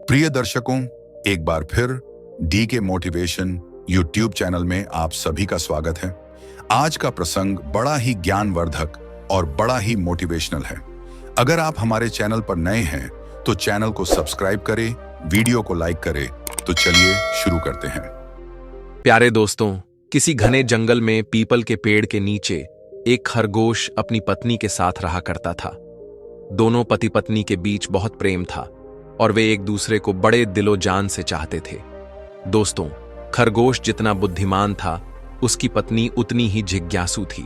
प्रिय दर्शकों, एक बार फिर डी के मोटिवेशन यूट्यूब चैनल में आप सभी का स्वागत है। आज का प्रसंग बड़ा ही ज्ञानवर्धक और बड़ा ही मोटिवेशनल है। अगर आप हमारे चैनल पर नए हैं तो चैनल को सब्सक्राइब करें, वीडियो को लाइक करें। तो चलिए शुरू करते हैं। प्यारे दोस्तों, किसी घने जंगल में पीपल के पेड़ के नीचे एक खरगोश अपनी पत्नी के साथ रहा करता था। दोनों पति पत्नी के बीच बहुत प्रेम था और वे एक दूसरे को बड़े दिलो जान से चाहते थे। दोस्तों, खरगोश जितना बुद्धिमान था, उसकी पत्नी उतनी ही जिज्ञासु थी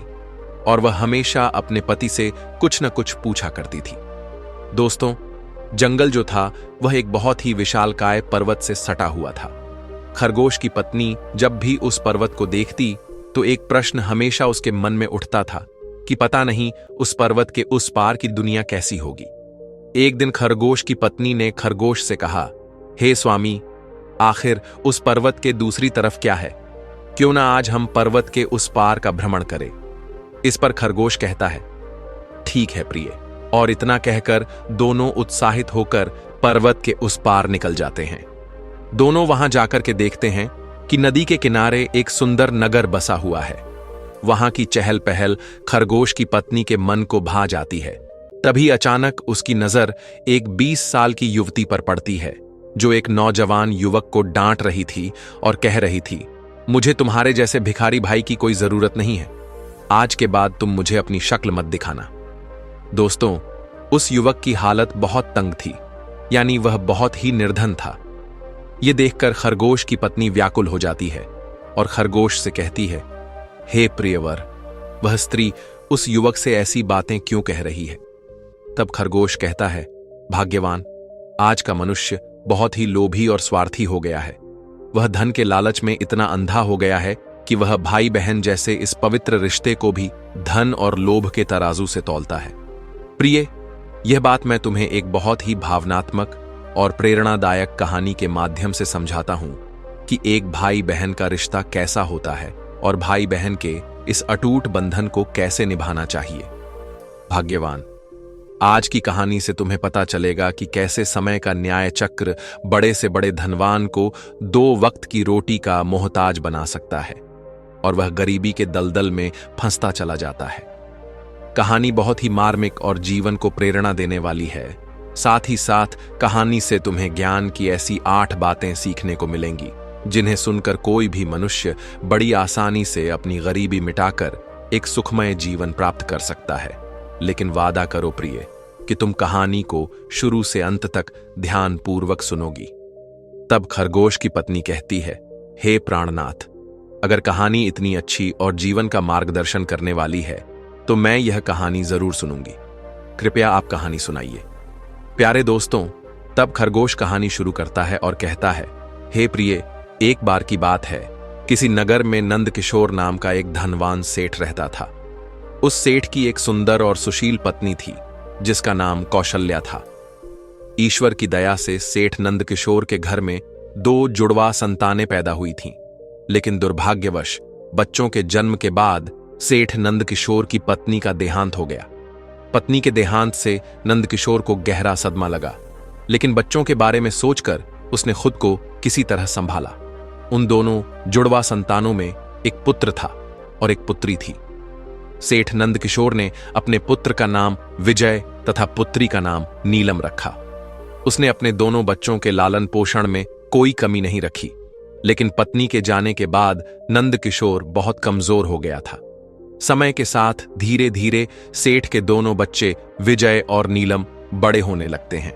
और वह हमेशा अपने पति से कुछ न कुछ पूछा करती थी। दोस्तों, जंगल जो था वह एक बहुत ही विशालकाय पर्वत से सटा हुआ था। खरगोश की पत्नी जब भी उस पर्वत को देखती तो एक प्रश्न हमेशा उसके मन में उठता था कि पता नहीं उस पर्वत के उस पार की दुनिया कैसी होगी। एक दिन खरगोश की पत्नी ने खरगोश से कहा, हे स्वामी, आखिर उस पर्वत के दूसरी तरफ क्या है? क्यों ना आज हम पर्वत के उस पार का भ्रमण करें। इस पर खरगोश कहता है, ठीक है प्रिय। और इतना कहकर दोनों उत्साहित होकर पर्वत के उस पार निकल जाते हैं। दोनों वहां जाकर के देखते हैं कि नदी के किनारे एक सुंदर नगर बसा हुआ है। वहां की चहल पहल खरगोश की पत्नी के मन को भा जाती है। तभी अचानक उसकी नजर एक 20 साल की युवती पर पड़ती है, जो एक नौजवान युवक को डांट रही थी और कह रही थी, मुझे तुम्हारे जैसे भिखारी भाई की कोई जरूरत नहीं है। आज के बाद तुम मुझे अपनी शक्ल मत दिखाना। दोस्तों, उस युवक की हालत बहुत तंग थी, यानी वह बहुत ही निर्धन था। यह देखकर खरगोश की पत्नी व्याकुल हो जाती है और खरगोश से कहती है, हे प्रियवर, वह स्त्री उस युवक से ऐसी बातें क्यों कह रही है? तब खरगोश कहता है, भाग्यवान, आज का मनुष्य बहुत ही लोभी और स्वार्थी हो गया है। वह धन के लालच में इतना अंधा हो गया है कि वह भाई बहन जैसे इस पवित्र रिश्ते को भी धन और लोभ के तराजू से तौलता है। प्रिय, यह बात मैं तुम्हें एक बहुत ही भावनात्मक और प्रेरणादायक कहानी के माध्यम से समझाता हूं कि एक भाई बहन का रिश्ता कैसा होता है और भाई बहन के इस अटूट बंधन को कैसे निभाना चाहिए। भाग्यवान, आज की कहानी से तुम्हें पता चलेगा कि कैसे समय का न्याय चक्र बड़े से बड़े धनवान को 2 वक्त की रोटी का मोहताज बना सकता है और वह गरीबी के दलदल में फंसता चला जाता है। कहानी बहुत ही मार्मिक और जीवन को प्रेरणा देने वाली है। साथ ही साथ कहानी से तुम्हें ज्ञान की ऐसी 8 बातें सीखने को मिलेंगी, जिन्हें सुनकर कोई भी मनुष्य बड़ी आसानी से अपनी गरीबी मिटाकर एक सुखमय जीवन प्राप्त कर सकता है। लेकिन वादा करो प्रिय कि तुम कहानी को शुरू से अंत तक ध्यानपूर्वक सुनोगी। तब खरगोश की पत्नी कहती है, हे प्राणनाथ, अगर कहानी इतनी अच्छी और जीवन का मार्गदर्शन करने वाली है तो मैं यह कहानी जरूर सुनूंगी। कृपया आप कहानी सुनाइए। प्यारे दोस्तों, तब खरगोश कहानी शुरू करता है और कहता है, हे प्रिय, एक बार की बात है, किसी नगर में नंदकिशोर नाम का एक धनवान सेठ रहता था। उस सेठ की एक सुंदर और सुशील पत्नी थी, जिसका नाम कौशल्या था। ईश्वर की दया से सेठ नंदकिशोर के घर में 2 जुड़वा संतानें पैदा हुई थीं, लेकिन दुर्भाग्यवश बच्चों के जन्म के बाद सेठ नंदकिशोर की पत्नी का देहांत हो गया। पत्नी के देहांत से नंदकिशोर को गहरा सदमा लगा, लेकिन बच्चों के बारे में सोचकर उसने खुद को किसी तरह संभाला। उन दोनों जुड़वा संतानों में एक पुत्र था और एक पुत्री थी। सेठ नंदकिशोर ने अपने पुत्र का नाम विजय तथा पुत्री का नाम नीलम रखा। उसने अपने दोनों बच्चों के लालन पोषण में कोई कमी नहीं रखी, लेकिन पत्नी के जाने के बाद नंदकिशोर बहुत कमजोर हो गया था। समय के साथ धीरे धीरे सेठ के दोनों बच्चे विजय और नीलम बड़े होने लगते हैं।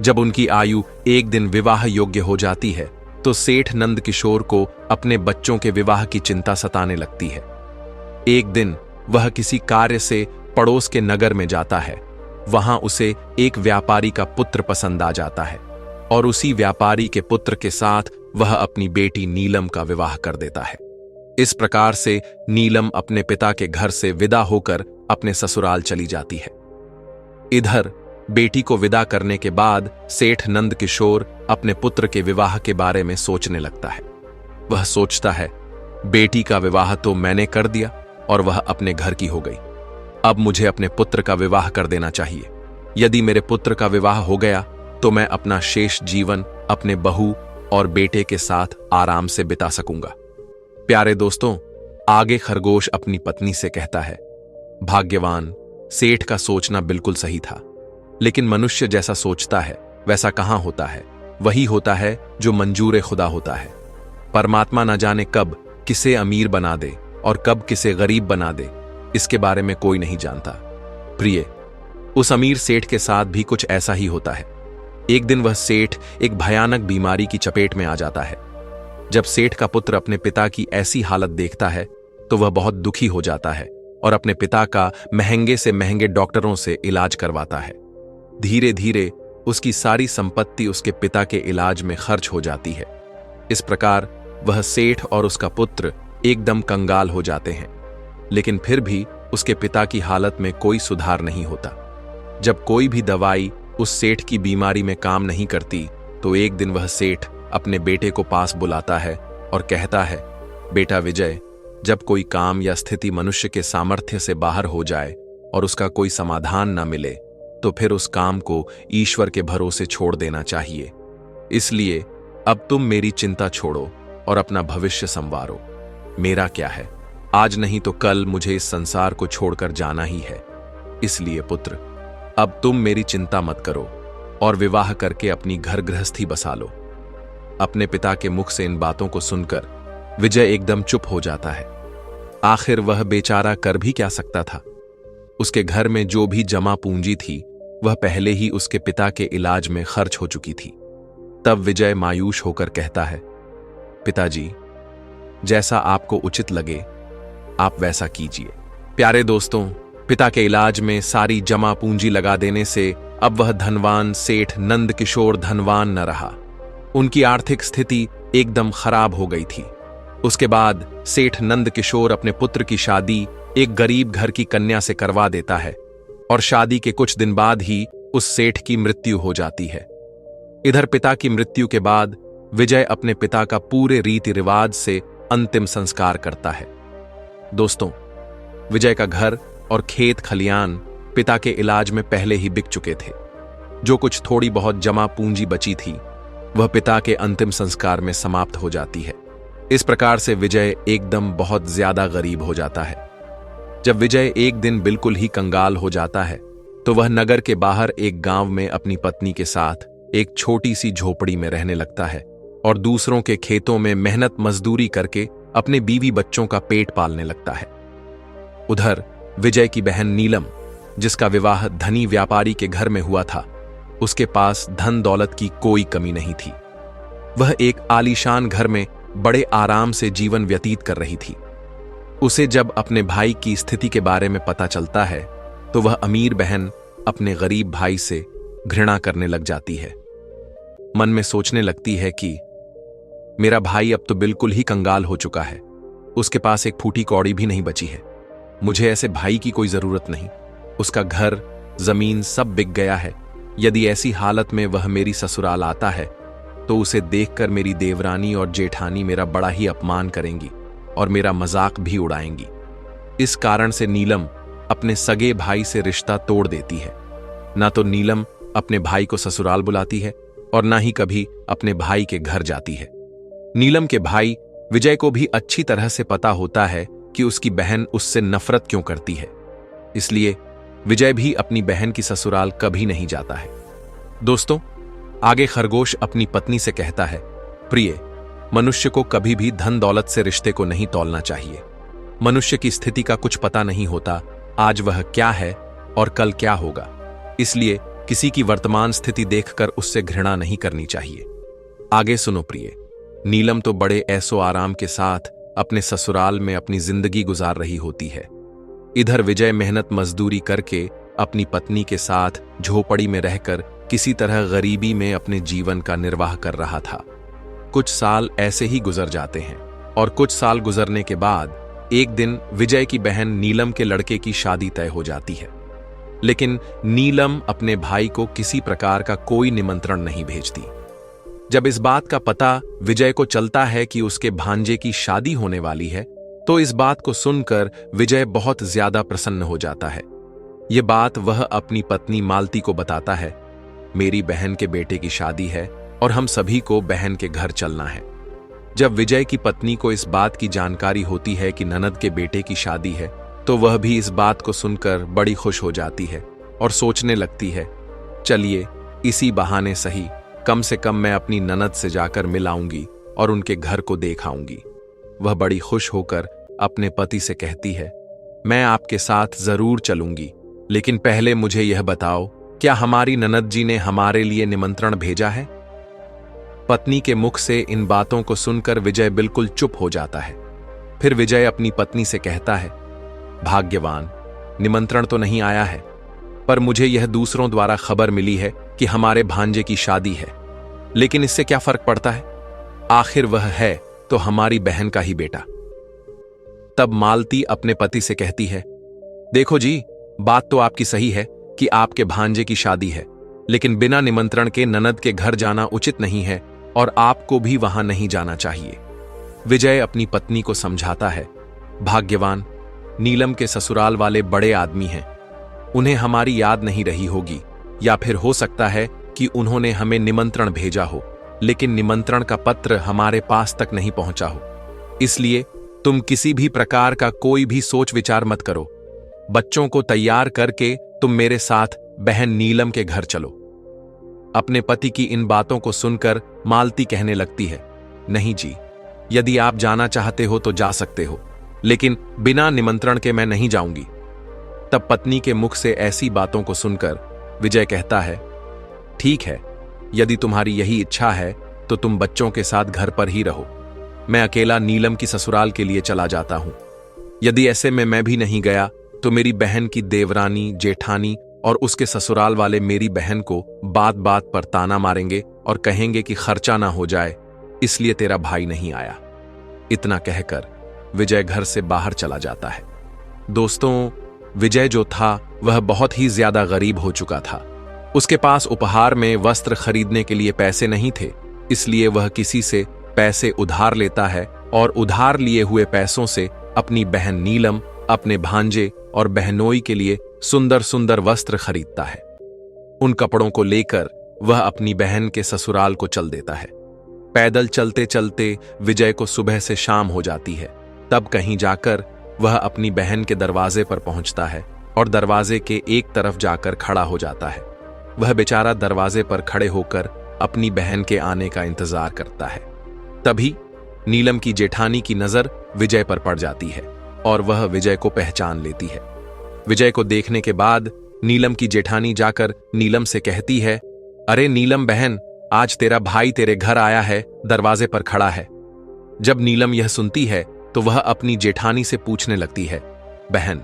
जब उनकी आयु एक दिन विवाह योग्य हो जाती है तो सेठ नंदकिशोर को अपने बच्चों के विवाह की चिंता सताने लगती है। एक दिन वह किसी कार्य से पड़ोस के नगर में जाता है। वहां उसे एक व्यापारी का पुत्र पसंद आ जाता है और उसी व्यापारी के पुत्र के साथ वह अपनी बेटी नीलम का विवाह कर देता है। इस प्रकार से नीलम अपने पिता के घर से विदा होकर अपने ससुराल चली जाती है। इधर बेटी को विदा करने के बाद सेठ नंदकिशोर अपने पुत्र के विवाह के बारे में सोचने लगता है। वह सोचता है, बेटी का विवाह तो मैंने कर दिया और वह अपने घर की हो गई। अब मुझे अपने पुत्र का विवाह कर देना चाहिए। यदि मेरे पुत्र का विवाह हो गया तो मैं अपना शेष जीवन अपने बहू और बेटे के साथ आराम से बिता सकूंगा। प्यारे दोस्तों, आगे खरगोश अपनी पत्नी से कहता है, भाग्यवान सेठ का सोचना बिल्कुल सही था, लेकिन मनुष्य जैसा सोचता है वैसा कहां होता है। वही होता है जो मंजूर खुदा होता है। परमात्मा न जाने कब किसे अमीर बना दे और कब किसे गरीब बना दे, इसके बारे में कोई नहीं जानता। प्रिय, उस अमीर सेठ के साथ भी कुछ ऐसा ही होता है। एक दिन वह सेठ एक भयानक बीमारी की चपेट में आ जाता है। जब सेठ का पुत्र अपने पिता की ऐसी हालत देखता है तो वह बहुत दुखी हो जाता है और अपने पिता का महंगे से महंगे डॉक्टरों से इलाज करवाता है। धीरे धीरे उसकी सारी संपत्ति उसके पिता के इलाज में खर्च हो जाती है। इस प्रकार वह सेठ और उसका पुत्र एकदम कंगाल हो जाते हैं, लेकिन फिर भी उसके पिता की हालत में कोई सुधार नहीं होता। जब कोई भी दवाई उस सेठ की बीमारी में काम नहीं करती तो एक दिन वह सेठ अपने बेटे को पास बुलाता है और कहता है, बेटा विजय, जब कोई काम या स्थिति मनुष्य के सामर्थ्य से बाहर हो जाए और उसका कोई समाधान न मिले तो फिर उस काम को ईश्वर के भरोसे छोड़ देना चाहिए। इसलिए अब तुम मेरी चिंता छोड़ो और अपना भविष्य संवारो। मेरा क्या है, आज नहीं तो कल मुझे इस संसार को छोड़कर जाना ही है। इसलिए पुत्र, अब तुम मेरी चिंता मत करो और विवाह करके अपनी घर गृहस्थी बसा लो। अपने पिता के मुख से इन बातों को सुनकर विजय एकदम चुप हो जाता है। आखिर वह बेचारा कर भी क्या सकता था। उसके घर में जो भी जमा पूंजी थी वह पहले ही उसके पिता के इलाज में खर्च हो चुकी थी। तब विजय मायूस होकर कहता है, पिताजी, जैसा आपको उचित लगे आप वैसा कीजिए। प्यारे दोस्तों, पिता के इलाज में सारी जमा पूंजी लगा देने से अब वह धनवान सेठ नंद किशोर धनवान न रहा। उनकी आर्थिक स्थिति एकदम खराब हो गई थी। उसके बाद सेठ नंद किशोर अपने पुत्र की शादी एक गरीब घर की कन्या से करवा देता है और शादी के कुछ दिन बाद ही उस सेठ की मृत्यु हो जाती है। इधर पिता की मृत्यु के बाद विजय अपने पिता का पूरे रीति रिवाज से अंतिम संस्कार करता है। दोस्तों, विजय का घर और खेत खलियान पिता के इलाज में पहले ही बिक चुके थे। जो कुछ थोड़ी बहुत जमा पूंजी बची थी वह पिता के अंतिम संस्कार में समाप्त हो जाती है। इस प्रकार से विजय एकदम बहुत ज्यादा गरीब हो जाता है। जब विजय एक दिन बिल्कुल ही कंगाल हो जाता है तो वह नगर के बाहर एक गांव में अपनी पत्नी के साथ एक छोटी सी झोपड़ी में रहने लगता है और दूसरों के खेतों में मेहनत मजदूरी करके अपने बीवी बच्चों का पेट पालने लगता है। उधर विजय की बहन नीलम, जिसका विवाह धनी व्यापारी के घर में हुआ था, उसके पास धन दौलत की कोई कमी नहीं थी। वह एक आलीशान घर में बड़े आराम से जीवन व्यतीत कर रही थी। उसे जब अपने भाई की स्थिति के बारे में पता चलता है तो वह अमीर बहन अपने गरीब भाई से घृणा करने लग जाती है। मन में सोचने लगती है कि मेरा भाई अब तो बिल्कुल ही कंगाल हो चुका है, उसके पास एक फूटी कौड़ी भी नहीं बची है। मुझे ऐसे भाई की कोई जरूरत नहीं। उसका घर जमीन सब बिक गया है। यदि ऐसी हालत में वह मेरी ससुराल आता है तो उसे देखकर मेरी देवरानी और जेठानी मेरा बड़ा ही अपमान करेंगी और मेरा मजाक भी उड़ाएंगी। इस कारण से नीलम अपने सगे भाई से रिश्ता तोड़ देती है। ना तो नीलम अपने भाई को ससुराल बुलाती है और ना ही कभी अपने भाई के घर जाती है। नीलम के भाई विजय को भी अच्छी तरह से पता होता है कि उसकी बहन उससे नफरत क्यों करती है। इसलिए विजय भी अपनी बहन की ससुराल कभी नहीं जाता है। दोस्तों, आगे खरगोश अपनी पत्नी से कहता है, प्रिय, मनुष्य को कभी भी धन दौलत से रिश्ते को नहीं तौलना चाहिए। मनुष्य की स्थिति का कुछ पता नहीं होता, आज वह क्या है और कल क्या होगा। इसलिए किसी की वर्तमान स्थिति देखकर उससे घृणा नहीं करनी चाहिए। आगे सुनो प्रिय। नीलम तो बड़े ऐसो आराम के साथ अपने ससुराल में अपनी जिंदगी गुजार रही होती है। इधर विजय मेहनत मजदूरी करके अपनी पत्नी के साथ झोपड़ी में रहकर किसी तरह गरीबी में अपने जीवन का निर्वाह कर रहा था। कुछ साल ऐसे ही गुजर जाते हैं और कुछ साल गुजरने के बाद एक दिन विजय की बहन नीलम के लड़के की शादी तय हो जाती है। लेकिन नीलम अपने भाई को किसी प्रकार का कोई निमंत्रण नहीं भेजती। जब इस बात का पता विजय को चलता है कि उसके भांजे की शादी होने वाली है तो इस बात को सुनकर विजय बहुत ज्यादा प्रसन्न हो जाता है। ये बात वह अपनी पत्नी मालती को बताता है। मेरी बहन के बेटे की शादी है और हम सभी को बहन के घर चलना है। जब विजय की पत्नी को इस बात की जानकारी होती है कि ननद के बेटे की शादी है, तो वह भी इस बात को सुनकर बड़ी खुश हो जाती है और सोचने लगती है, चलिए इसी बहाने सही कम से कम मैं अपनी ननद से जाकर मिल आऊंगी और उनके घर को देख आऊंगी। वह बड़ी खुश होकर अपने पति से कहती है, मैं आपके साथ जरूर चलूंगी, लेकिन पहले मुझे यह बताओ, क्या हमारी ननद जी ने हमारे लिए निमंत्रण भेजा है? पत्नी के मुख से इन बातों को सुनकर विजय बिल्कुल चुप हो जाता है। फिर विजय अपनी पत्नी से कहता है, भाग्यवान, निमंत्रण तो नहीं आया है, पर मुझे यह दूसरों द्वारा खबर मिली है कि हमारे भांजे की शादी है। लेकिन इससे क्या फर्क पड़ता है, आखिर वह है तो हमारी बहन का ही बेटा। तब मालती अपने पति से कहती है, देखो जी, बात तो आपकी सही है कि आपके भांजे की शादी है, लेकिन बिना निमंत्रण के ननद के घर जाना उचित नहीं है और आपको भी वहां नहीं जाना चाहिए। विजय अपनी पत्नी को समझाता है, भाग्यवान, नीलम के ससुराल वाले बड़े आदमी हैं, उन्हें हमारी याद नहीं रही होगी, या फिर हो सकता है कि उन्होंने हमें निमंत्रण भेजा हो, लेकिन निमंत्रण का पत्र हमारे पास तक नहीं पहुंचा हो। इसलिए तुम किसी भी प्रकार का कोई भी सोच विचार मत करो। बच्चों को तैयार करके तुम मेरे साथ बहन नीलम के घर चलो। अपने पति की इन बातों को सुनकर मालती कहने लगती है, नहीं जी, यदि आप जाना चाहते हो तो जा सकते हो, लेकिन बिना निमंत्रण के मैं नहीं जाऊंगी। तब पत्नी के मुख से ऐसी बातों को सुनकर विजय कहता है, ठीक है, यदि तुम्हारी यही इच्छा है तो तुम बच्चों के साथ घर पर ही रहो, मैं अकेला नीलम की ससुराल के लिए चला जाता हूं। यदि ऐसे में मैं भी नहीं गया तो मेरी बहन की देवरानी, जेठानी और उसके ससुराल वाले मेरी बहन को बात बात पर ताना मारेंगे और कहेंगे कि खर्चा ना हो जाए, इसलिए तेरा भाई नहीं आया। इतना कहकर विजय घर से बाहर चला जाता है। दोस्तों, विजय जो था वह बहुत ही ज्यादा गरीब हो चुका था। उसके पास उपहार में वस्त्र खरीदने के लिए पैसे नहीं थे, इसलिए वह किसी से पैसे उधार लेता है और उधार लिए हुए पैसों से अपनी बहन नीलम, अपने भांजे और बहनोई के लिए सुंदर सुंदर वस्त्र खरीदता है। उन कपड़ों को लेकर वह अपनी बहन के ससुराल को चल देता है। पैदल चलते चलते विजय को सुबह से शाम हो जाती है। तब कहीं जाकर वह अपनी बहन के दरवाजे पर पहुंचता है और दरवाजे के एक तरफ जाकर खड़ा हो जाता है। वह बेचारा दरवाजे पर खड़े होकर अपनी बहन के आने का इंतजार करता है। तभी नीलम की जेठानी की नजर विजय पर पड़ जाती है और वह विजय को पहचान लेती है। विजय को देखने के बाद नीलम की जेठानी जाकर नीलम से कहती है, अरे नीलम बहन, आज तेरा भाई तेरे घर आया है, दरवाजे पर खड़ा है। जब नीलम यह सुनती है तो वह अपनी जेठानी से पूछने लगती है, बहन,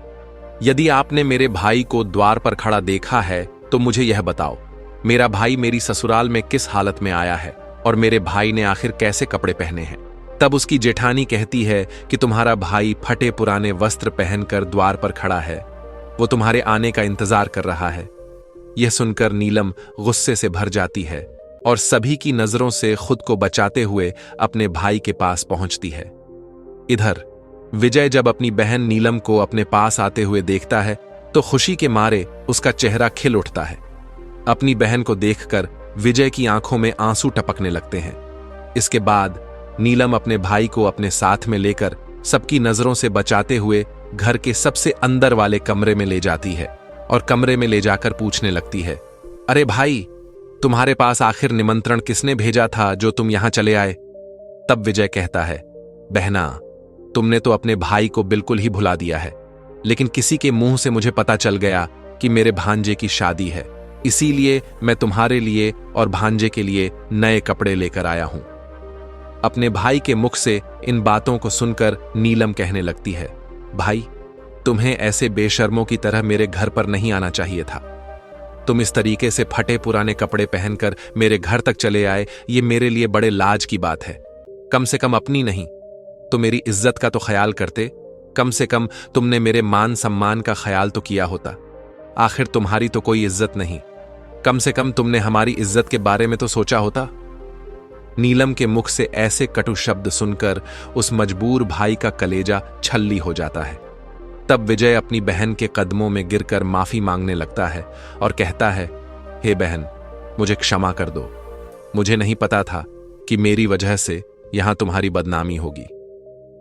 यदि आपने मेरे भाई को द्वार पर खड़ा देखा है तो मुझे यह बताओ, मेरा भाई मेरी ससुराल में किस हालत में आया है और मेरे भाई ने आखिर कैसे कपड़े पहने हैं। तब उसकी जेठानी कहती है कि तुम्हारा भाई फटे पुराने वस्त्र पहनकर द्वार पर खड़ा है, वो तुम्हारे आने का इंतजार कर रहा है। यह सुनकर नीलम गुस्से से भर जाती है और सभी की नजरों से खुद को बचाते हुए अपने भाई के पास पहुंचती है। इधर विजय जब अपनी बहन नीलम को अपने पास आते हुए देखता है तो खुशी के मारे उसका चेहरा खिल उठता है। अपनी बहन को देखकर विजय की आंखों में आंसू टपकने लगते हैं। इसके बाद नीलम अपने भाई को अपने साथ में लेकर सबकी नजरों से बचाते हुए घर के सबसे अंदर वाले कमरे में ले जाती है और कमरे में ले जाकर पूछने लगती है, अरे भाई, तुम्हारे पास आखिर निमंत्रण किसने भेजा था जो तुम यहां चले आए? तब विजय कहता है, बहना, तुमने तो अपने भाई को बिल्कुल ही भुला दिया है, लेकिन किसी के मुंह से मुझे पता चल गया कि मेरे भांजे की शादी है, इसीलिए मैं तुम्हारे लिए और भांजे के लिए नए कपड़े लेकर आया हूं। अपने भाई के मुख से इन बातों को सुनकर नीलम कहने लगती है, भाई, तुम्हें ऐसे बेशर्मों की तरह मेरे घर पर नहीं आना चाहिए था। तुम इस तरीके से फटे पुराने कपड़े पहनकर मेरे घर तक चले आए, ये मेरे लिए बड़े लाज की बात है। कम से कम अपनी नहीं तो मेरी इज्जत का तो ख्याल करते। कम से कम तुमने मेरे मान सम्मान का ख्याल तो किया होता। आखिर तुम्हारी तो कोई इज्जत नहीं, कम से कम तुमने हमारी इज्जत के बारे में तो सोचा होता। नीलम के मुख से ऐसे कटु शब्द सुनकर उस मजबूर भाई का कलेजा छल्ली हो जाता है। तब विजय अपनी बहन के कदमों में गिरकर माफी मांगने लगता है और कहता है, हे बहन, मुझे क्षमा कर दो। मुझे नहीं पता था कि मेरी वजह से यहां तुम्हारी बदनामी होगी।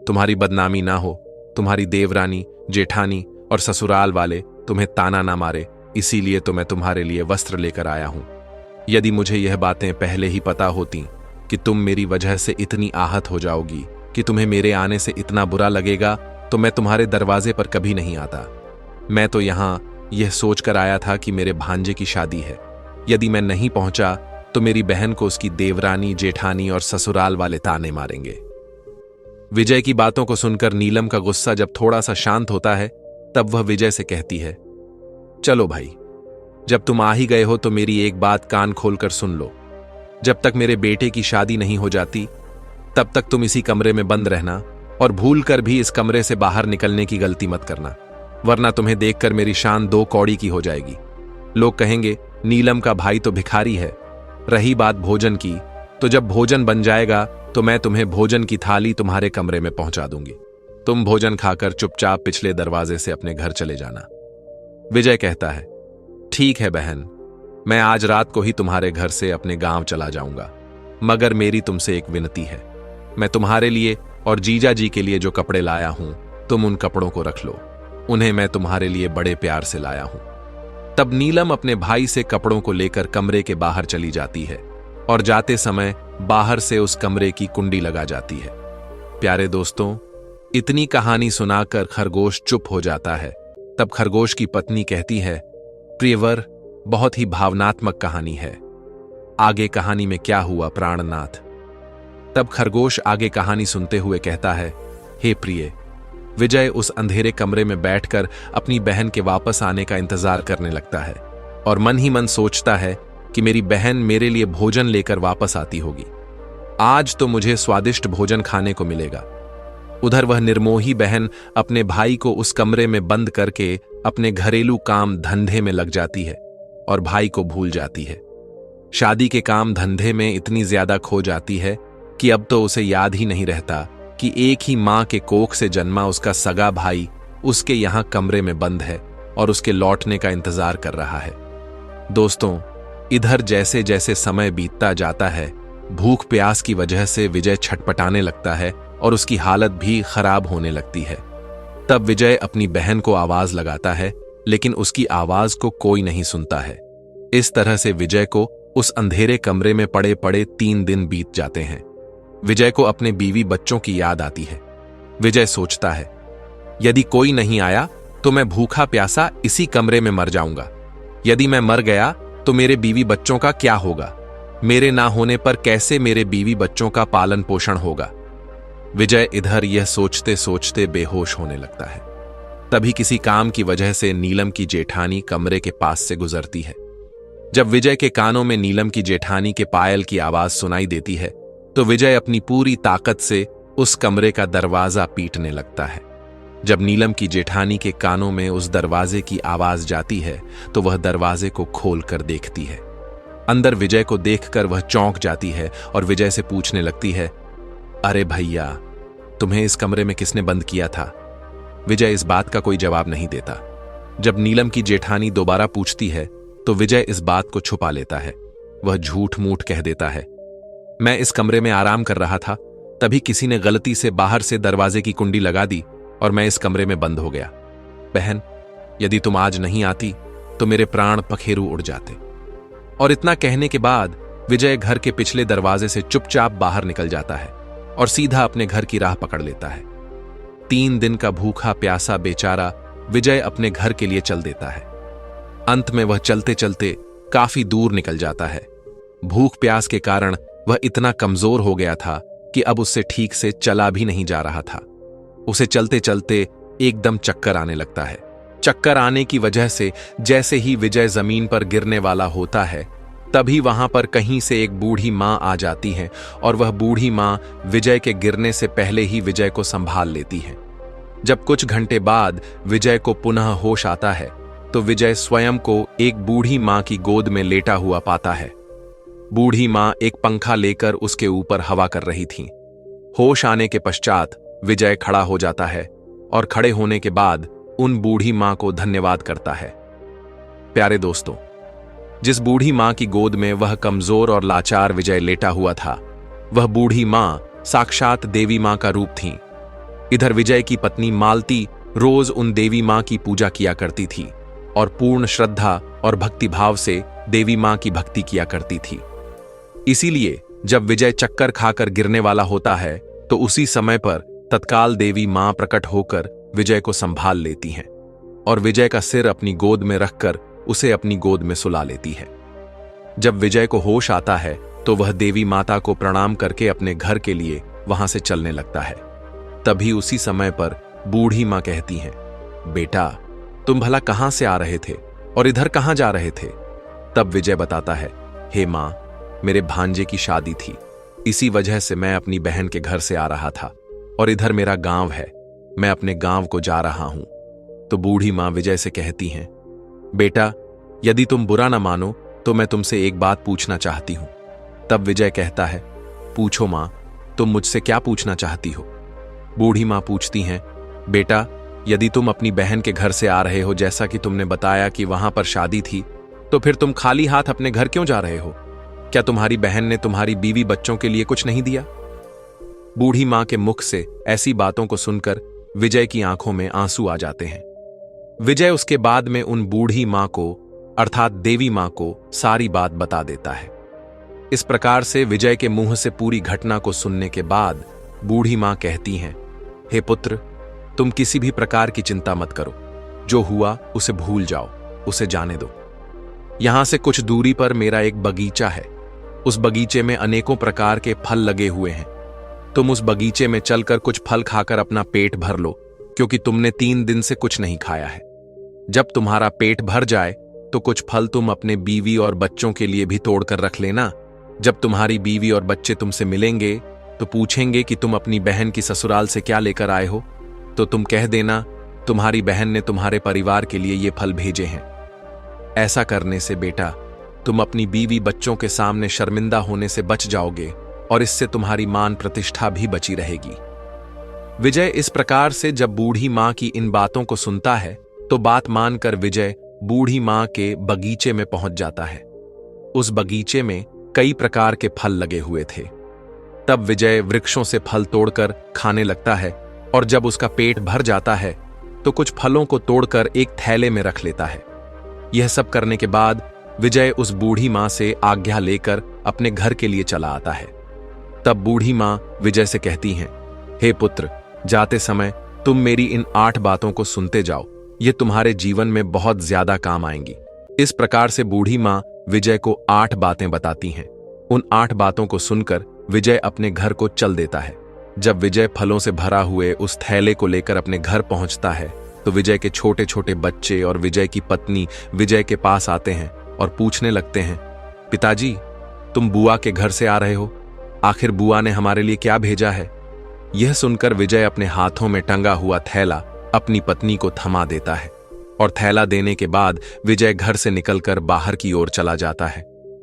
तुम्हारी बदनामी ना हो, तुम्हारी देवरानी, जेठानी और ससुराल वाले तुम्हें ताना ना मारे, इसीलिए तो मैं तुम्हारे लिए वस्त्र लेकर आया हूं। यदि मुझे यह बातें पहले ही पता होती कि तुम मेरी वजह से इतनी आहत हो जाओगी कि तुम्हें मेरे आने से इतना बुरा लगेगा, तो मैं तुम्हारे दरवाजे पर कभी नहीं आता। मैं तो यहां यह सोचकर आया था कि मेरे भांजे की शादी है। यदि मैं नहीं पहुंचा तो मेरी बहन को उसकी देवरानी, जेठानी और ससुराल वाले ताने मारेंगे। विजय की बातों को सुनकर नीलम का गुस्सा जब थोड़ा सा शांत होता है, तब वह विजय से कहती है, चलो भाई, जब तुम आ ही गए हो तो मेरी एक बात कान खोलकर सुन लो। जब तक मेरे बेटे की शादी नहीं हो जाती, तब तक तुम इसी कमरे में बंद रहना और भूल कर भी इस कमरे से बाहर निकलने की गलती मत करना, वरना तुम्हें देखकर मेरी शान 2 कौड़ी की हो जाएगी। लोग कहेंगे नीलम का भाई तो भिखारी है। रही बात भोजन की, तो जब भोजन बन जाएगा तो मैं तुम्हें भोजन की थाली तुम्हारे कमरे में पहुंचा दूंगी। तुम भोजन खाकर चुपचाप पिछले दरवाजे से अपने घर चले जाना। विजय कहता है, ठीक है बहन, मैं आज रात को ही तुम्हारे घर से अपने गांव चला जाऊंगा, मगर मेरी तुमसे एक विनती है। मैं तुम्हारे लिए और जीजा जी के लिए जो कपड़े लाया हूं, तुम उन कपड़ों को रख लो। उन्हें मैं तुम्हारे लिए बड़े प्यार से लाया हूं। तब नीलम अपने भाई से कपड़ों को लेकर कमरे के बाहर चली जाती है और जाते समय बाहर से उस कमरे की कुंडी लगा जाती है। प्यारे दोस्तों, इतनी कहानी सुनाकर खरगोश चुप हो जाता है। तब खरगोश की पत्नी कहती है, प्रियवर, बहुत ही भावनात्मक कहानी है। आगे कहानी में क्या हुआ प्राणनाथ? तब खरगोश आगे कहानी सुनते हुए कहता है, हे प्रिय। विजय उस अंधेरे कमरे में बैठकर अपनी बहन के वापस आने का इंतजार करने लगता है और मन ही मन सोचता है कि मेरी बहन मेरे लिए भोजन लेकर वापस आती होगी। आज तो मुझे स्वादिष्ट भोजन खाने को मिलेगा। उधर वह निर्मोही बहन अपने भाई को उस कमरे में बंद करके अपने घरेलू काम धंधे में लग जाती है और भाई को भूल जाती है। शादी के काम धंधे में इतनी ज्यादा खो जाती है कि अब तो उसे याद ही नहीं रहता कि एक ही मां के कोख से जन्मा उसका सगा भाई उसके यहां कमरे में बंद है और उसके लौटने का इंतजार कर रहा है। दोस्तों, इधर जैसे जैसे समय बीतता जाता है, भूख प्यास की वजह से विजय छटपटाने लगता है और उसकी हालत भी खराब होने लगती है। तब विजय अपनी बहन को आवाज लगाता है, लेकिन उसकी आवाज को कोई नहीं सुनता है। इस तरह से विजय को उस अंधेरे कमरे में पड़े पड़े 3 दिन बीत जाते हैं। विजय को अपने बीवी बच्चों की याद आती है। विजय सोचता है, यदि कोई नहीं आया तो मैं भूखा प्यासा इसी कमरे में मर जाऊंगा। यदि मैं मर गया तो मेरे बीवी बच्चों का क्या होगा? मेरे ना होने पर कैसे मेरे बीवी बच्चों का पालन पोषण होगा? विजय इधर यह सोचते सोचते बेहोश होने लगता है। तभी किसी काम की वजह से नीलम की जेठानी कमरे के पास से गुजरती है। जब विजय के कानों में नीलम की जेठानी के पायल की आवाज सुनाई देती है, तो विजय अपनी पूरी ताकत से उस कमरे का दरवाजा पीटने लगता है। जब नीलम की जेठानी के कानों में उस दरवाजे की आवाज जाती है, तो वह दरवाजे को खोलकर देखती है। अंदर विजय को देखकर वह चौंक जाती है और विजय से पूछने लगती है, अरे भैया, तुम्हें इस कमरे में किसने बंद किया था? विजय इस बात का कोई जवाब नहीं देता। जब नीलम की जेठानी दोबारा पूछती है, तो विजय इस बात को छुपा लेता है। वह झूठ मूठ कह देता है, मैं इस कमरे में आराम कर रहा था, तभी किसी ने गलती से बाहर से दरवाजे की कुंडी लगा दी और मैं इस कमरे में बंद हो गया। बहन, यदि तुम आज नहीं आती तो मेरे प्राण पखेरु उड़ जाते। और इतना कहने के बाद विजय घर के पिछले दरवाजे से चुपचाप बाहर निकल जाता है और सीधा अपने घर की राह पकड़ लेता है। 3 दिन का भूखा प्यासा बेचारा विजय अपने घर के लिए चल देता है। अंत में वह चलते चलते काफी दूर निकल जाता है। भूख प्यास के कारण वह इतना कमजोर हो गया था कि अब उससे ठीक से चला भी नहीं जा रहा था। उसे चलते चलते एकदम चक्कर आने लगता है। चक्कर आने की वजह से जैसे ही विजय जमीन पर गिरने वाला होता है, तभी वहां पर कहीं से एक बूढ़ी मां आ जाती है और वह बूढ़ी मां विजय के गिरने से पहले ही विजय को संभाल लेती है। जब कुछ घंटे बाद विजय को पुनः होश आता है, तो विजय स्वयं को एक बूढ़ी मां की गोद में लेटा हुआ पाता है। बूढ़ी मां एक पंखा लेकर उसके ऊपर हवा कर रही थी। होश आने के पश्चात विजय खड़ा हो जाता है और खड़े होने के बाद उन बूढ़ी मां को धन्यवाद करता है। प्यारे दोस्तों, जिस बूढ़ी मां की गोद में वह कमजोर और लाचार विजय लेटा हुआ था, वह बूढ़ी मां साक्षात देवी मां का रूप थी। इधर विजय की पत्नी मालती रोज उन देवी मां की पूजा किया करती थी और पूर्ण श्रद्धा और भक्तिभाव से देवी मां की भक्ति किया करती थी। इसीलिए जब विजय चक्कर खाकर गिरने वाला होता है तो उसी समय पर तत्काल देवी मां प्रकट होकर विजय को संभाल लेती हैं और विजय का सिर अपनी गोद में रखकर उसे अपनी गोद में सुला लेती है। जब विजय को होश आता है तो वह देवी माता को प्रणाम करके अपने घर के लिए वहां से चलने लगता है। तभी उसी समय पर बूढ़ी मां कहती हैं, बेटा तुम भला कहां से आ रहे थे और इधर कहां जा रहे थे? तब विजय बताता है, हे मां, मेरे भांजे की शादी थी, इसी वजह से मैं अपनी बहन के घर से आ रहा था और इधर मेरा गांव है, मैं अपने गांव को जा रहा हूं। तो बूढ़ी मां विजय से कहती हैं, बेटा यदि तुम बुरा ना मानो तो मैं तुमसे एक बात पूछना चाहती हूं। तब विजय कहता है, पूछो मां, तुम मुझसे क्या पूछना चाहती हो? बूढ़ी मां पूछती हैं, बेटा यदि तुम अपनी बहन के घर से आ रहे हो, जैसा कि तुमने बताया कि वहां पर शादी थी, तो फिर तुम खाली हाथ अपने घर क्यों जा रहे हो? क्या तुम्हारी बहन ने तुम्हारी बीवी बच्चों के लिए कुछ नहीं दिया? बूढ़ी मां के मुख से ऐसी बातों को सुनकर विजय की आंखों में आंसू आ जाते हैं। विजय उसके बाद में उन बूढ़ी मां को अर्थात देवी मां को सारी बात बता देता है। इस प्रकार से विजय के मुंह से पूरी घटना को सुनने के बाद बूढ़ी मां कहती हैं, हे पुत्र, तुम किसी भी प्रकार की चिंता मत करो, जो हुआ उसे भूल जाओ, उसे जाने दो। यहां से कुछ दूरी पर मेरा एक बगीचा है, उस बगीचे में अनेकों प्रकार के फल लगे हुए हैं। तुम उस बगीचे में चलकर कुछ फल खाकर अपना पेट भर लो, क्योंकि तुमने 3 दिन से कुछ नहीं खाया है। जब तुम्हारा पेट भर जाए तो कुछ फल तुम अपने बीवी और बच्चों के लिए भी तोड़कर रख लेना। जब तुम्हारी बीवी और बच्चे तुमसे मिलेंगे तो पूछेंगे कि तुम अपनी बहन की ससुराल से क्या लेकर आए हो, तो तुम कह देना तुम्हारी बहन ने तुम्हारे परिवार के लिए ये फल भेजे हैं। ऐसा करने से बेटा तुम अपनी बीवी बच्चों के सामने शर्मिंदा होने से बच जाओगे और इससे तुम्हारी मान प्रतिष्ठा भी बची रहेगी। विजय इस प्रकार से जब बूढ़ी मां की इन बातों को सुनता है तो बात मानकर विजय बूढ़ी मां के बगीचे में पहुंच जाता है। उस बगीचे में कई प्रकार के फल लगे हुए थे। तब विजय वृक्षों से फल तोड़कर खाने लगता है और जब उसका पेट भर जाता है तो कुछ फलों को तोड़कर एक थैले में रख लेता है। यह सब करने के बाद विजय उस बूढ़ी मां से आज्ञा लेकर अपने घर के लिए चला आता है। तब बूढ़ी मां विजय से कहती हैं, हे पुत्र, जाते समय तुम मेरी इन 8 बातों को सुनते जाओ, ये तुम्हारे जीवन में बहुत ज्यादा काम आएंगी। इस प्रकार से बूढ़ी मां विजय को 8 बातें बताती हैं। उन 8 बातों को सुनकर विजय अपने घर को चल देता है। जब विजय फलों से भरा हुए उस थैले को लेकर अपने घर पहुंचता है तो विजय के छोटे छोटे बच्चे और विजय की पत्नी विजय के पास आते हैं और पूछने लगते हैं, पिताजी तुम बुआ के घर से आ रहे हो, आखिर बुआ ने हमारे लिए क्या भेजा है? यह सुनकर विजय अपने हाथों में टंगा हुआ थैला अपनी पत्नी को थमा देता है और थैला देने के बाद विजय घर से निकलकर बाहर की ओर चला जाता है।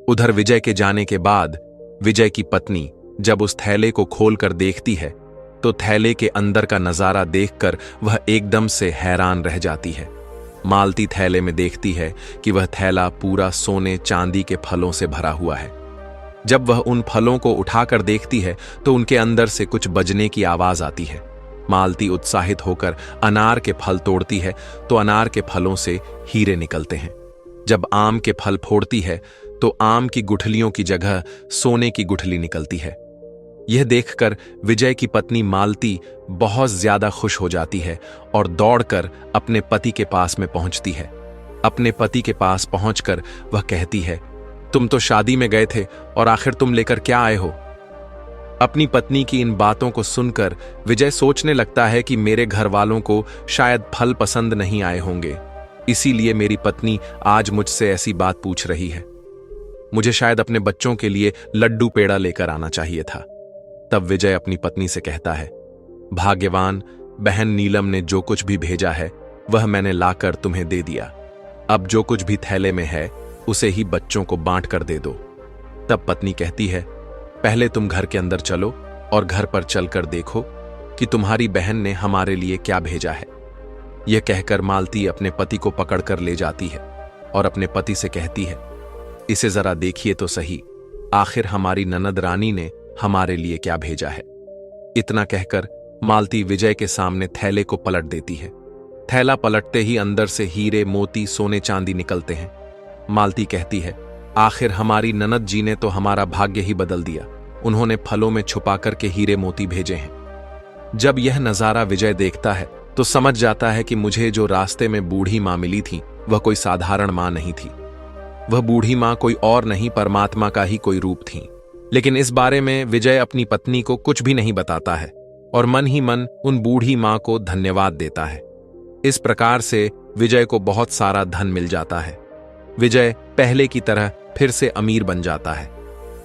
उधर विजय के जाने के बाद विजय की पत्नी जब उस थैले को खोलकर देखती है तो थैले के अंदर का नजारा देखकर वह एकदम से हैरान रह जाती है। मालती थैले में देखती है कि वह थैला पूरा सोने चांदी के फलों से भरा हुआ है। जब वह उन फलों को उठाकर देखती है तो उनके अंदर से कुछ बजने की आवाज आती है। मालती उत्साहित होकर अनार के फल तोड़ती है तो अनार के फलों से हीरे निकलते हैं। जब आम के फल फोड़ती है तो आम की गुठलियों की जगह सोने की गुठली निकलती है। यह देखकर विजय की पत्नी मालती बहुत ज्यादा खुश हो जाती है और दौड़कर अपने पति के पास में पहुंचती है। अपने पति के पास पहुंचकर वह कहती है, तुम तो शादी में गए थे और आखिर तुम लेकर क्या आए हो? अपनी पत्नी की इन बातों को सुनकर विजय सोचने लगता है कि मेरे घर वालों को शायद फल पसंद नहीं आए होंगे, इसीलिए मेरी पत्नी आज मुझसे ऐसी बात पूछ रही है। मुझे शायद अपने बच्चों के लिए लड्डू पेड़ा लेकर आना चाहिए था। तब विजय अपनी पत्नी से कहता है, भाग्यवान बहन नीलम ने जो कुछ भी भेजा है वह मैंने लाकर तुम्हें दे दिया। अब जो कुछ भी थैले में है उसे ही बच्चों को बांट कर दे दो। तब पत्नी कहती है, पहले तुम घर के अंदर चलो और घर पर चलकर देखो कि तुम्हारी बहन ने हमारे लिए क्या भेजा है। यह कहकर मालती अपने पति को पकड़कर ले जाती है और अपने पति से कहती है, इसे जरा देखिए तो सही, आखिर हमारी ननद रानी ने हमारे लिए क्या भेजा है। इतना कहकर मालती विजय के सामने थैले को पलट देती है। थैला पलटते ही अंदर से हीरे, मोती, सोने चांदी निकलते हैं। मालती कहती है, आखिर हमारी ननद जी ने तो हमारा भाग्य ही बदल दिया। उन्होंने फलों में छुपा करके हीरे मोती भेजे हैं। जब यह नजारा विजय देखता है तो समझ जाता है कि मुझे जो रास्ते में बूढ़ी मां मिली थी वह कोई साधारण मां नहीं थी। वह बूढ़ी मां कोई और नहीं, परमात्मा का ही कोई रूप थी। लेकिन इस बारे में विजय अपनी पत्नी को कुछ भी नहीं बताता है और मन ही मन उन बूढ़ी मां को धन्यवाद देता है। इस प्रकार से विजय को बहुत सारा धन मिल जाता है। विजय पहले की तरह फिर से अमीर बन जाता है।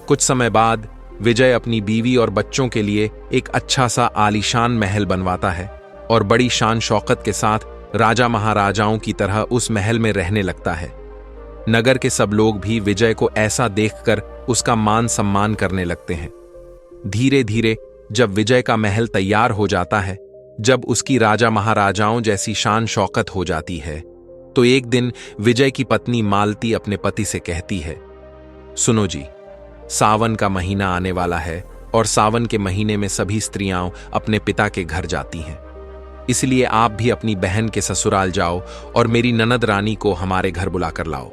कुछ समय बाद विजय अपनी बीवी और बच्चों के लिए एक अच्छा सा आलीशान महल बनवाता है और बड़ी शान शौकत के साथ राजा महाराजाओं की तरह उस महल में रहने लगता है। नगर के सब लोग भी विजय को ऐसा देखकर उसका मान सम्मान करने लगते हैं। धीरे धीरे जब विजय का महल तैयार हो जाता है, जब उसकी राजा महाराजाओं जैसी शान शौकत हो जाती है, तो एक दिन विजय की पत्नी मालती अपने पति से कहती है, सुनो जी, सावन का महीना आने वाला है और सावन के महीने में सभी स्त्रियां अपने पिता के घर जाती हैं। इसलिए आप भी अपनी बहन के ससुराल जाओ और मेरी ननद रानी को हमारे घर बुलाकर लाओ।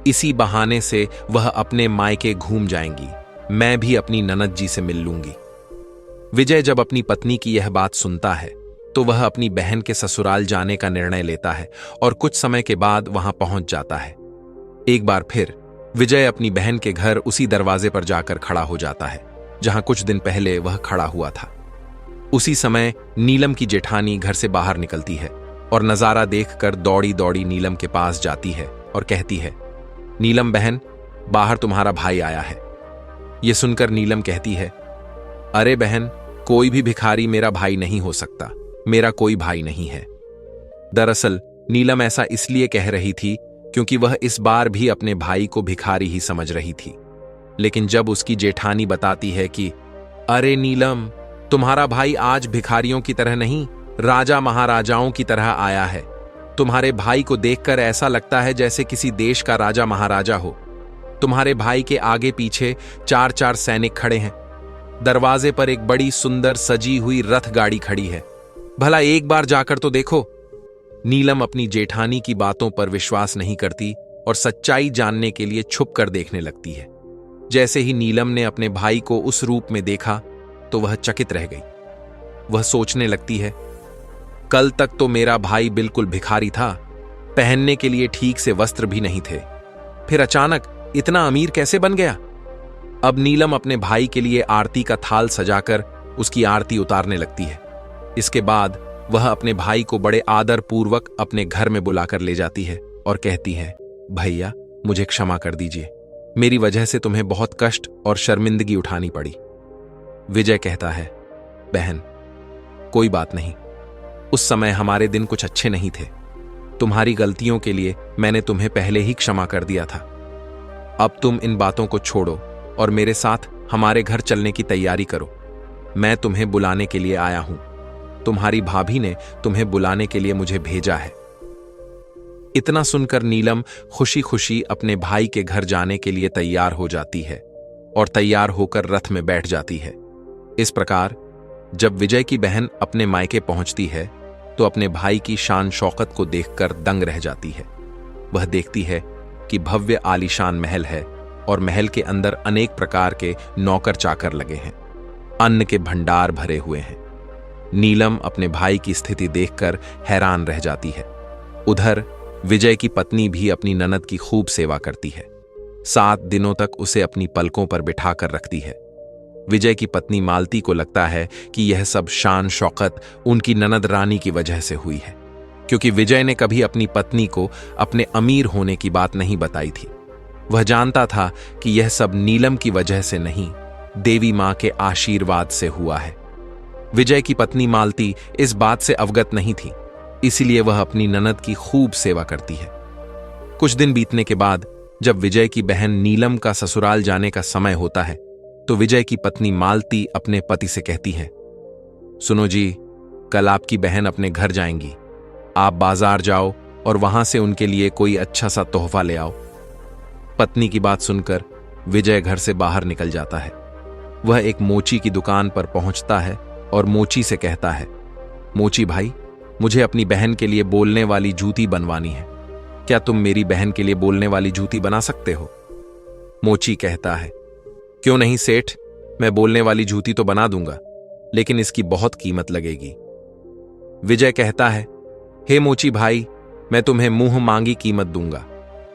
इसी बहाने से वह अपने मायके घूम जाएंगी, मैं भी अपनी ननद जी से मिल लूंगी। विजय जब अपनी पत्नी की यह बात सुनता है तो वह अपनी बहन के ससुराल जाने का निर्णय लेता है और कुछ समय के बाद वहां पहुंच जाता है। एक बार फिर विजय अपनी बहन के घर उसी दरवाजे पर जाकर खड़ा हो जाता है जहां कुछ दिन पहले वह खड़ा हुआ था। उसी समय नीलम की जेठानी घर से बाहर निकलती है और नजारा देखकर दौड़ी दौड़ी नीलम के पास जाती है और कहती है, नीलम बहन, बाहर तुम्हारा भाई आया है। यह सुनकर नीलम कहती है, अरे बहन, कोई भी भिखारी मेरा भाई नहीं हो सकता, मेरा कोई भाई नहीं है। दरअसल नीलम ऐसा इसलिए कह रही थी क्योंकि वह इस बार भी अपने भाई को भिखारी ही समझ रही थी। लेकिन जब उसकी जेठानी बताती है कि अरे नीलम, तुम्हारा भाई आज भिखारियों की तरह नहीं, राजा महाराजाओं की तरह आया है। तुम्हारे भाई को देखकर ऐसा लगता है जैसे किसी देश का राजा महाराजा हो। तुम्हारे भाई के आगे पीछे 4-4 सैनिक खड़े हैं। दरवाजे पर एक बड़ी सुंदर सजी हुई रथ गाड़ी खड़ी है। भला एक बार जाकर तो देखो। नीलम अपनी जेठानी की बातों पर विश्वास नहीं करती और सच्चाई जानने के लिए छुप कर देखने लगती है। जैसे ही नीलम ने अपने भाई को उस रूप में देखा तो वह चकित रह गई। वह सोचने लगती है, कल तक तो मेरा भाई बिल्कुल भिखारी था, पहनने के लिए ठीक से वस्त्र भी नहीं थे, फिर अचानक इतना अमीर कैसे बन गया। अब नीलम अपने भाई के लिए आरती का थाल सजाकर उसकी आरती उतारने लगती है। इसके बाद वह अपने भाई को बड़े आदर पूर्वक अपने घर में बुलाकर ले जाती है और कहती है, भैया, मुझे क्षमा कर दीजिए, मेरी वजह से तुम्हें बहुत कष्ट और शर्मिंदगी उठानी पड़ी। विजय कहता है, बहन, कोई बात नहीं, उस समय हमारे दिन कुछ अच्छे नहीं थे। तुम्हारी गलतियों के लिए मैंने तुम्हें पहले ही क्षमा कर दिया था। अब तुम इन बातों को छोड़ो और मेरे साथ हमारे घर चलने की तैयारी करो। मैं तुम्हें बुलाने के लिए आया हूं। तुम्हारी भाभी ने तुम्हें बुलाने के लिए मुझे भेजा है। इतना सुनकर नीलम खुशी खुशी अपने भाई के घर जाने के लिए तैयार हो जाती है और तैयार होकर रथ में बैठ जाती है। इस प्रकार जब विजय की बहन अपने मायके पहुंचती है तो अपने भाई की शान शौकत को देखकर दंग रह जाती है। वह देखती है कि भव्य आलीशान महल है और महल के अंदर अनेक प्रकार के नौकर चाकर लगे हैं, अन्न के भंडार भरे हुए हैं। नीलम अपने भाई की स्थिति देखकर हैरान रह जाती है। उधर विजय की पत्नी भी अपनी ननद की खूब सेवा करती है। 7 दिनों तक उसे अपनी पलकों पर बिठाकर रखती है। विजय की पत्नी मालती को लगता है कि यह सब शान शौकत उनकी ननद रानी की वजह से हुई है, क्योंकि विजय ने कभी अपनी पत्नी को अपने अमीर होने की बात नहीं बताई थी। वह जानता था कि यह सब नीलम की वजह से नहीं, देवी मां के आशीर्वाद से हुआ है। विजय की पत्नी मालती इस बात से अवगत नहीं थी, इसलिए वह अपनी ननद की खूब सेवा करती है। कुछ दिन बीतने के बाद जब विजय की बहन नीलम का ससुराल जाने का समय होता है तो विजय की पत्नी मालती अपने पति से कहती है, सुनो जी, कल आपकी बहन अपने घर जाएंगी। आप बाजार जाओ और वहां से उनके लिए कोई अच्छा सा तोहफा ले आओ। पत्नी की बात सुनकर विजय घर से बाहर निकल जाता है। वह एक मोची की दुकान पर पहुंचता है और मोची से कहता है, मोची भाई, मुझे अपनी बहन के लिए बोलने वाली जूती बनवानी है। क्या तुम मेरी बहन के लिए बोलने वाली जूती बना सकते हो? मोची कहता है, क्यों नहीं सेठ, मैं बोलने वाली जूती तो बना दूंगा, लेकिन इसकी बहुत कीमत लगेगी। विजय कहता है, हे मोची भाई, मैं तुम्हें मुंह मांगी कीमत दूंगा।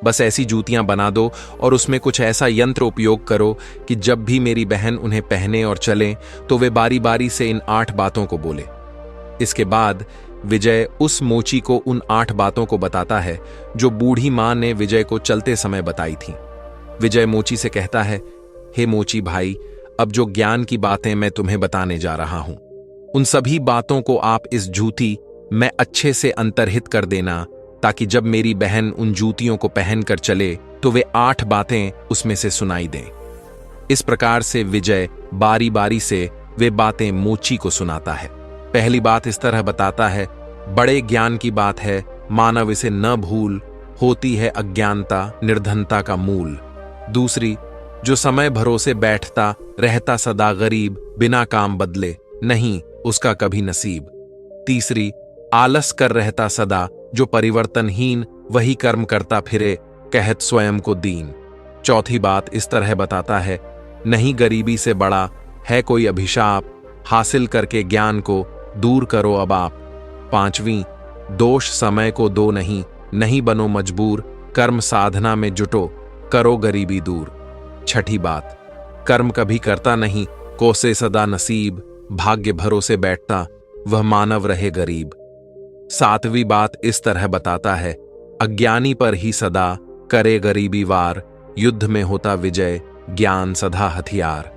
बस ऐसी जूतियां बना दो और उसमें कुछ ऐसा यंत्र उपयोग करो कि जब भी मेरी बहन उन्हें पहने और चले तो वे बारी बारी से इन 8 बातों को बोले। इसके बाद विजय उस मोची को उन 8 बातों को बताता है जो बूढ़ी मां ने विजय को चलते समय बताई थीं। विजय मोची से कहता है, हे मोची भाई, अब जो ज्ञान की बातें मैं तुम्हें बताने जा रहा हूं, उन सभी बातों को आप इस जूती में अच्छे से अंतर्हित कर देना, ताकि जब मेरी बहन उन जूतियों को पहनकर चले तो वे 8 बातें उसमें से सुनाई दें। इस प्रकार से विजय बारी बारी से वे बातें मोची को सुनाता है। पहली बात इस तरह बताता है, बड़े ज्ञान की बात है, मानव इसे न भूल, होती है अज्ञानता निर्धनता का मूल। दूसरी, जो समय भरोसे बैठता रहता सदा गरीब, बिना काम बदले नहीं उसका कभी नसीब। तीसरी, आलस कर रहता सदा, जो परिवर्तनहीन वही कर्म करता फिरे, कहत स्वयं को दीन। चौथी बात इस तरह बताता है, नहीं गरीबी से बड़ा है कोई अभिशाप, हासिल करके ज्ञान को दूर करो अब आप। पांचवीं, दोष समय को दो नहीं, नहीं बनो मजबूर, कर्म साधना में जुटो, करो गरीबी दूर। छठी बात, कर्म कभी करता नहीं, कोसे सदा नसीब, भाग्य भरोसे बैठता वह मानव रहे गरीब। सातवीं बात इस तरह बताता है, अज्ञानी पर ही सदा करे गरीबी वार, युद्ध में होता विजय, ज्ञान सदा हथियार।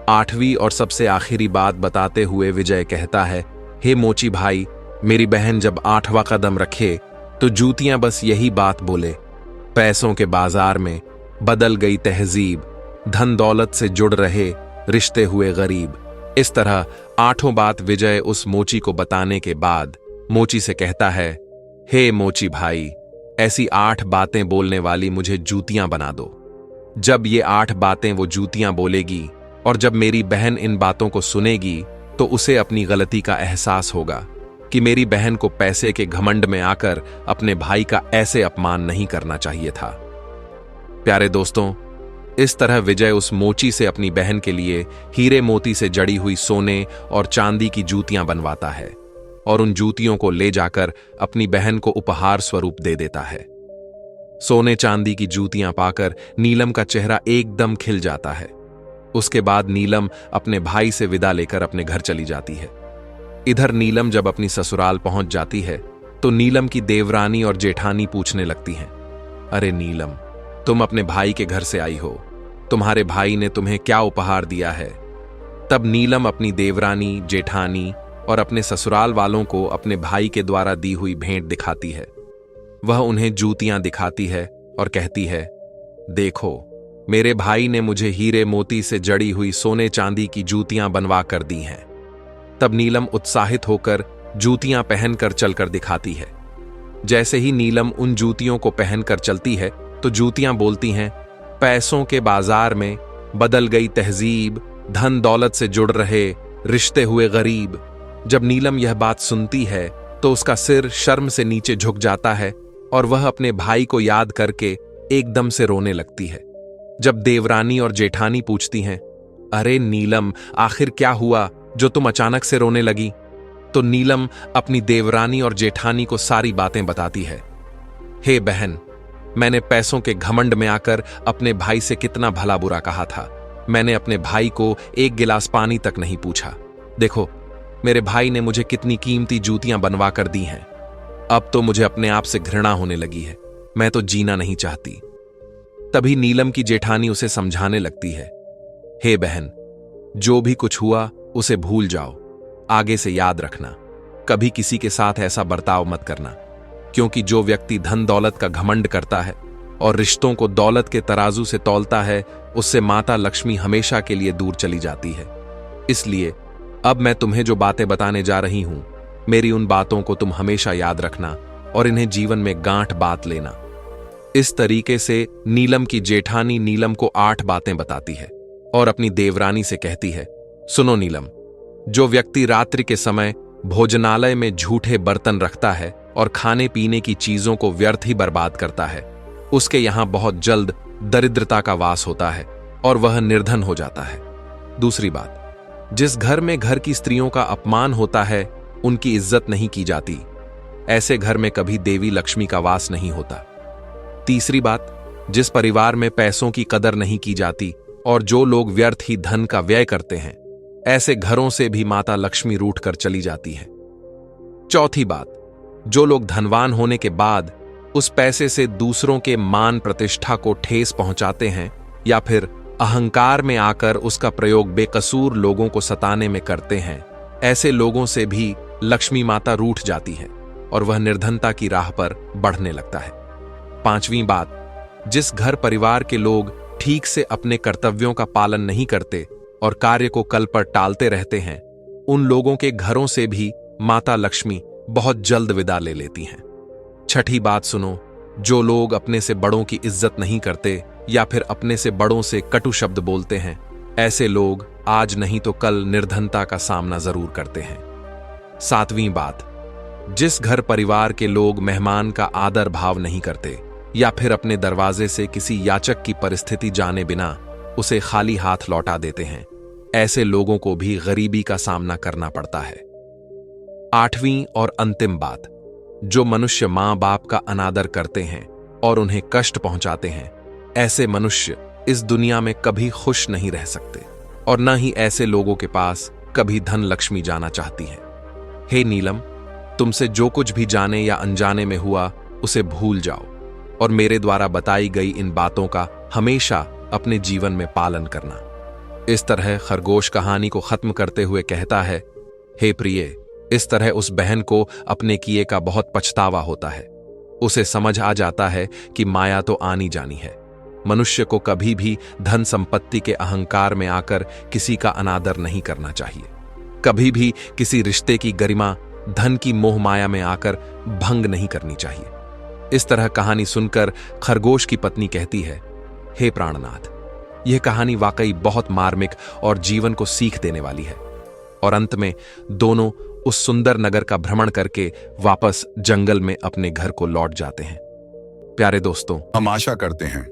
आठवीं और सबसे आखिरी बात बताते हुए विजय कहता है, हे मोची भाई, मेरी बहन जब 8वां कदम रखे तो जूतियां बस यही बात बोले, पैसों के बाजार में बदल गई तहजीब, धन दौलत से जुड़ रहे रिश्ते हुए गरीब। इस तरह 8 बात विजय उस मोची को बताने के बाद मोची से कहता है, हे मोची भाई, ऐसी 8 बातें बोलने वाली मुझे जूतियां बना दो। जब ये 8 बातें वो जूतियां बोलेगी और जब मेरी बहन इन बातों को सुनेगी तो उसे अपनी गलती का एहसास होगा कि मेरी बहन को पैसे के घमंड में आकर अपने भाई का ऐसे अपमान नहीं करना चाहिए था। प्यारे दोस्तों, इस तरह विजय उस मोची से अपनी बहन के लिए हीरे मोती से जड़ी हुई सोने और चांदी की जूतियां बनवाता है और उन जूतियों को ले जाकर अपनी बहन को उपहार स्वरूप दे देता है। सोने चांदी की जूतियां पाकर नीलम का चेहरा एकदम खिल जाता है। उसके बाद नीलम अपने भाई से विदा लेकर अपने घर चली जाती है। इधर नीलम जब अपनी ससुराल पहुंच जाती है तो नीलम की देवरानी और जेठानी पूछने लगती हैं, अरे नीलम, तुम अपने भाई के घर से आई हो, तुम्हारे भाई ने तुम्हें क्या उपहार दिया है? तब नीलम अपनी देवरानी, जेठानी और अपने ससुराल वालों को अपने भाई के द्वारा दी हुई भेंट दिखाती है। वह उन्हें जूतियां दिखाती है और कहती है, देखो, मेरे भाई ने मुझे हीरे मोती से जड़ी हुई सोने चांदी की जूतियां बनवा कर दी हैं। तब नीलम उत्साहित होकर जूतियां पहनकर चलकर दिखाती है। जैसे ही नीलम उन जूतियों को पहनकर चलती है तो जूतियां बोलती हैं, पैसों के बाजार में बदल गई तहजीब, धन दौलत से जुड़ रहे रिश्ते हुए गरीब। जब नीलम यह बात सुनती है तो उसका सिर शर्म से नीचे झुक जाता है और वह अपने भाई को याद करके एकदम से रोने लगती है। जब देवरानी और जेठानी पूछती हैं, अरे नीलम, आखिर क्या हुआ जो तुम अचानक से रोने लगी? तो नीलम अपनी देवरानी और जेठानी को सारी बातें बताती है। हे बहन, मैंने पैसों के घमंड में आकर अपने भाई से कितना भला बुरा कहा था। मैंने अपने भाई को एक गिलास पानी तक नहीं पूछा। देखो, मेरे भाई ने मुझे कितनी कीमती जूतियां बनवा कर दी हैं। अब तो मुझे अपने आप से घृणा होने लगी है। मैं तो जीना नहीं चाहती। तभी नीलम की जेठानी उसे समझाने लगती है, हे बहन, जो भी कुछ हुआ उसे भूल जाओ। आगे से याद रखना, कभी किसी के साथ ऐसा बर्ताव मत करना, क्योंकि जो व्यक्ति धन दौलत का घमंड करता है और रिश्तों को दौलत के तराजू से तौलता है, उससे माता लक्ष्मी हमेशा के लिए दूर चली जाती है। इसलिए अब मैं तुम्हें जो बातें बताने जा रही हूं, मेरी उन बातों को तुम हमेशा याद रखना और इन्हें जीवन में गांठ बात लेना। इस तरीके से नीलम की जेठानी नीलम को 8 बातें बताती है और अपनी देवरानी से कहती है, सुनो नीलम, जो व्यक्ति रात्रि के समय भोजनालय में झूठे बर्तन रखता है और खाने पीने की चीजों को व्यर्थ ही बर्बाद करता है, उसके यहां बहुत जल्द दरिद्रता का वास होता है और वह निर्धन हो जाता है। दूसरी बात, जिस घर में घर की स्त्रियों का अपमान होता है, उनकी इज्जत नहीं की जाती, ऐसे घर में कभी देवी लक्ष्मी का वास नहीं होता। तीसरी बात, जिस परिवार में पैसों की कदर नहीं की जाती और जो लोग व्यर्थ ही धन का व्यय करते हैं, ऐसे घरों से भी माता लक्ष्मी रूठ कर चली जाती है। चौथी बात, जो लोग धनवान होने के बाद उस पैसे से दूसरों के मान प्रतिष्ठा को ठेस पहुंचाते हैं या फिर अहंकार में आकर उसका प्रयोग बेकसूर लोगों को सताने में करते हैं, ऐसे लोगों से भी लक्ष्मी माता रूठ जाती है और वह निर्धनता की राह पर बढ़ने लगता है। पांचवीं बात, जिस घर परिवार के लोग ठीक से अपने कर्तव्यों का पालन नहीं करते और कार्य को कल पर टालते रहते हैं, उन लोगों के घरों से भी माता लक्ष्मी बहुत जल्द विदा ले लेती हैं। छठी बात सुनो, जो लोग अपने से बड़ों की इज्जत नहीं करते या फिर अपने से बड़ों से कटु शब्द बोलते हैं, ऐसे लोग आज नहीं तो कल निर्धनता का सामना जरूर करते हैं। सातवीं बात, जिस घर परिवार के लोग मेहमान का आदर भाव नहीं करते या फिर अपने दरवाजे से किसी याचक की परिस्थिति जाने बिना उसे खाली हाथ लौटा देते हैं, ऐसे लोगों को भी गरीबी का सामना करना पड़ता है। आठवीं और अंतिम बात, जो मनुष्य मां बाप का अनादर करते हैं और उन्हें कष्ट पहुंचाते हैं, ऐसे मनुष्य इस दुनिया में कभी खुश नहीं रह सकते और न ही ऐसे लोगों के पास कभी धन लक्ष्मी जाना चाहती है। हे नीलम, तुमसे जो कुछ भी जाने या अनजाने में हुआ उसे भूल जाओ और मेरे द्वारा बताई गई इन बातों का हमेशा अपने जीवन में पालन करना। इस तरह खरगोश कहानी को खत्म करते हुए कहता है, हे प्रिय, इस तरह उस बहन को अपने किए का बहुत पछतावा होता है। उसे समझ आ जाता है कि माया तो आनी जानी है। मनुष्य को कभी भी धन संपत्ति के अहंकार में आकर किसी का अनादर नहीं करना चाहिए। कभी भी किसी रिश्ते की गरिमा धन की मोह माया में आकर भंग नहीं करनी चाहिए। इस तरह कहानी सुनकर खरगोश की पत्नी कहती है, हे प्राणनाथ, यह कहानी वाकई बहुत मार्मिक और जीवन को सीख देने वाली है। और अंत में दोनों उस सुंदर नगर का भ्रमण करके वापस जंगल में अपने घर को लौट जाते हैं। प्यारे दोस्तों, हम आशा करते हैं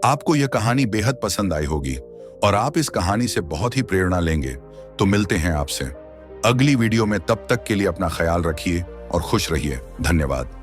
आपको यह कहानी बेहद पसंद आई होगी और आप इस कहानी से बहुत ही प्रेरणा लेंगे। तो मिलते हैं आपसे अगली वीडियो में। तब तक के लिए अपना ख्याल रखिए और खुश रहिए। धन्यवाद।